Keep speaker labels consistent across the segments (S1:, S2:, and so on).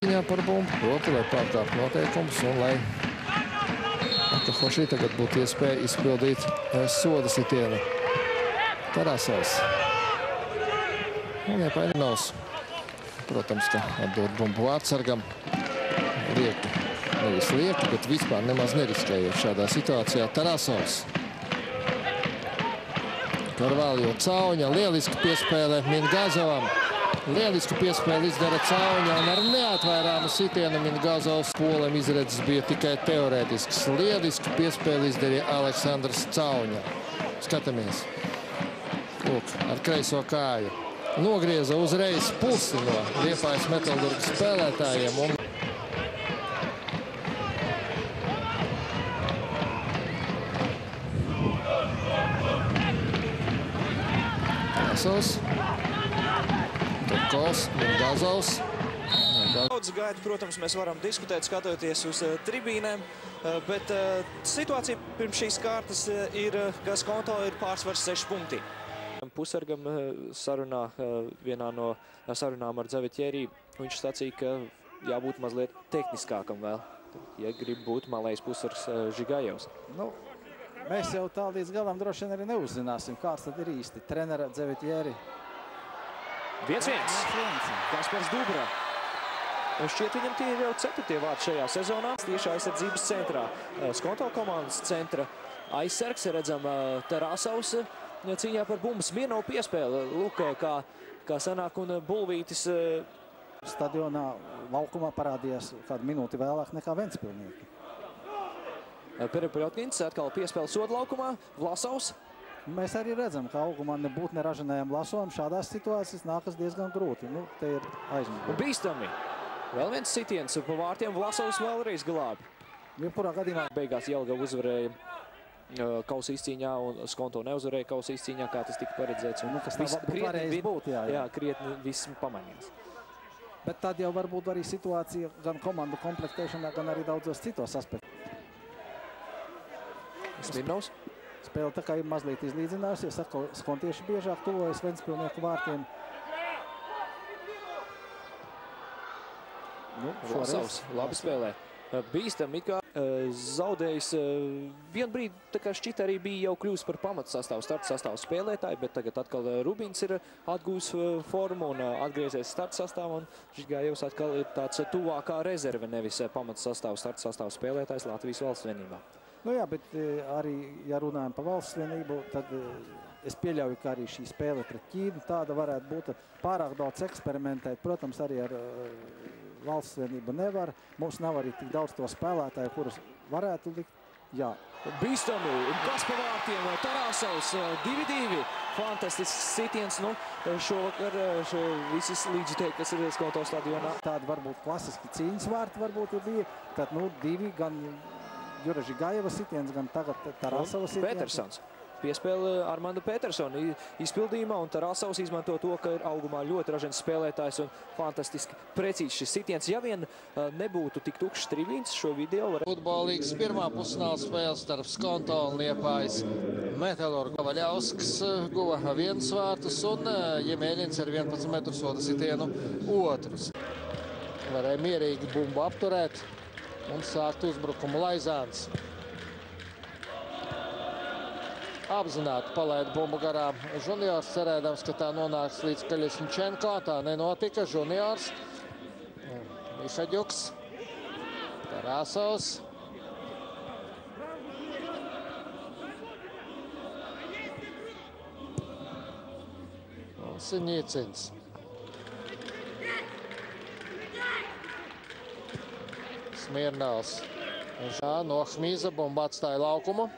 S1: Viņā par bumbu, proti, lai pārkāptu noteikumus un lai Hošī tagad būtu iespēja izpildīt soda sitienu. Tarasovs. Un Iepainovs. Protams, ka atdod bumbu vārdsargam. Lieku. Nevis lieku, bet vispār nemaz neriskējot šādā situācijā. Tarasovs. Karvaljo Cauņa. Lieliski piespēle Mingazovam. Lielisku piespēli izdara Cauņa un ar neatvairāmu sitienu Mingazovs polim izredzes bija tikai teorētisks. Lielisku piespēli izdarīja Aleksandrs Cauņa. Skatāmies. Lūk, ar kreiso kāju. Nogrieza uzreiz pusi no Liepājas Metalurgas spēlētājiem. Un Tarasovs. Turkovs, Mingazovs.
S2: Daudz gaidu, protams, mēs varam diskutēt, skatoties uz tribīnēm, bet situācija pirms šīs kārtas ir, ka Skonto ir pārsvars 6 punkti. Pusargam sarunā, vienā no sarunām ar Dzevetjeri, viņš sacīja, ka jābūt mazliet tehniskākam vēl, ja grib būt malējs pusargs Žigajevs.
S3: Nu, mēs jau tā līdz galam droši vien arī neuzzināsim, kāds tad ir īsti trenera Dzevetjeri.
S2: 1-1. Kaspars Dubra. Šķiet, viņam tie ir jau 4. vārdi šajā sezonā. Tieši aizsardzības centrā. Skonto komandas centra aizsargs. Redzam, Tarasovs cīņā par bumbas. Viena nav piespēle. Lūk, kā sanāk un Bulvītis.
S3: Stadionā laukumā parādījās kādu minūti vēlāk nekā Ventspilnieki.
S2: Perepļotņins atkal piespēle soda laukumā. Vlasovs.
S3: Mēs arī redzam, ka augumā nebūt neražanējam Vlasovam šādās situācijas nākas diezgan grūti. Nu, te ir aizmugurē.
S2: Un bīstami. Vēl viens sitiens pa vārtiem. Vlasovs vēlreiz glābi.
S3: Jebkurā gadījumā.
S2: Beigās Jelgava uzvarēja kausa izcīņā un Skonto neuzvarēja kausa izcīņā, kā tas tika paredzēts.
S3: Nu, kas tā varēja būt, jā.
S2: Jā, krietni viss pamainījās.
S3: Bet tad jau varbūt arī situācija gan komandu komplektēšanā, gan arī daudzos citos aspektos.
S2: Smirnovs.
S3: Spēle tā kā ir mazliet izlīdzinājusies, atkal skontieši biežāk tuvojas Ventspilnieku vārtiem. Nu,
S2: Vlasovs labi spēlē. Bīstami, kā zaudējis vienu brīdi, tā kā šķita arī bija jau kļūst par pamatsastāvu, starta sastāvu spēlētāju, bet tagad atkal Rubins ir atgūs formu un atgriezies starta sastāvu, un Žigājevs atkal ir tāds tuvākā rezerve, nevis pamatsastāvu, starta sastāvu spēlētājs Latvijas valsts vienībā.
S3: Nu jā, bet arī, ja runājam par valsts vienību, tad es pieļauju, ka arī šī spēle pret Ķīnu tāda varētu būt pārāk daudz eksperimentēt. Protams, arī ar valsts vienību nevar. Mums nav arī tik daudz to spēlētāju, kurus varētu likt. Jā.
S2: Bīstami. Kas pa vārtiem? Tarasovs 2-2. Fantastisks sitiens. Nu, šovakar visas līdzjutēji, kas ir Skonto stadionā.
S3: Tādi varbūt klasiski cīņas vārti varbūt ir bija. Tad, nu, 2 gan Jura Žigajeva sitiens, gan tagad Tarasova sitiens.
S2: Petersons. Piespēle Armanda Petersona izpildījumā, un Tarasovs izmanto to, ka ir augumā ļoti ražens spēlētājs un fantastiski precīzi šis sitiens. Ja vien nebūtu tik tukšs tribīns, šo video var...
S1: Futbolīgas pirmā pusfināla spēle starp Skonto un Liepājas Metalurgu. Vaļausks guva 1 vārtus un Jemēļins ar 11 metru soda sitienu otrus. Varēja mierīgi bumbu apturēt un sākt uzbrukumu Laizāns. Apzināti palaid bumbu garām Juniors, cerēdams, ka tā nonāks līdz Kaļišņčenko. Tā nenotika. Juniors, Mišaģuks, Tarasovs. Un Siņīcins. Smirnovs. No Hmīza bumba atstāja laukumu.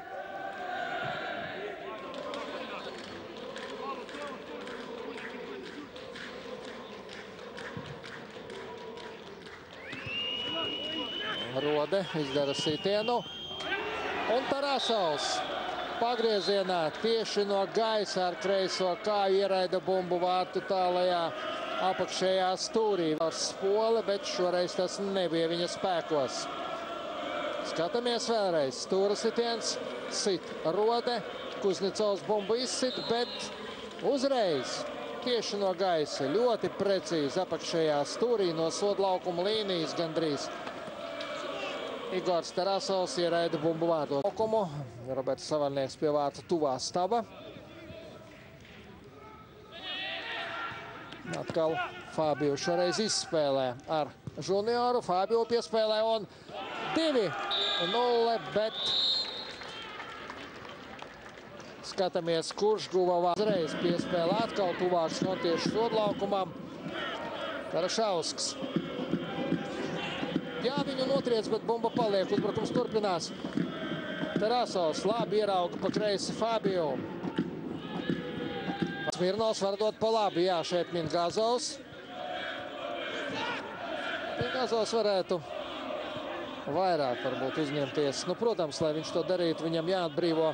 S1: Rode izdara sitienu. Un Tarasovs pagriezienā tieši no gaisa ar kreiso kāju ieraida bumbu vārtu tālajā apakšējā stūrī. Ar spole, bet šoreiz tas nebija viņa spēkos. Skatāmies vēlreiz. Stūra sitiens, sit Rode. Kuznecovs bumbu izsit, bet uzreiz tieši no gaisa. Ļoti precīzi apakšējā stūrī no soda laukuma līnijas gandrīz. Igors Tarasovs ieraida bumbu vārdu laukumu. Roberts Savalnieks pie vārta tuvā staba. Atkal Fabio šoreiz izspēlē ar junioru. Fabio piespēlē un 2-0, bet skatāmies, kurš guva vārds. Piespēlē atkal tuvāks no tieši sodlaukumam. Karašausks. Jā, viņu notriec, bet bumba paliek. Uzbrukums turpinās. Tarasovs labi ierauga pa kreisi Fabio. Smirnovs var dot pa labi. Jā, šeit Mingazovs. Mingazovs varētu vairāk varbūt uzņemties. Nu, protams, lai viņš to darītu, viņam jāatbrīvo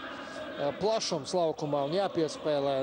S1: plašums laukumā un jāpiespēlē.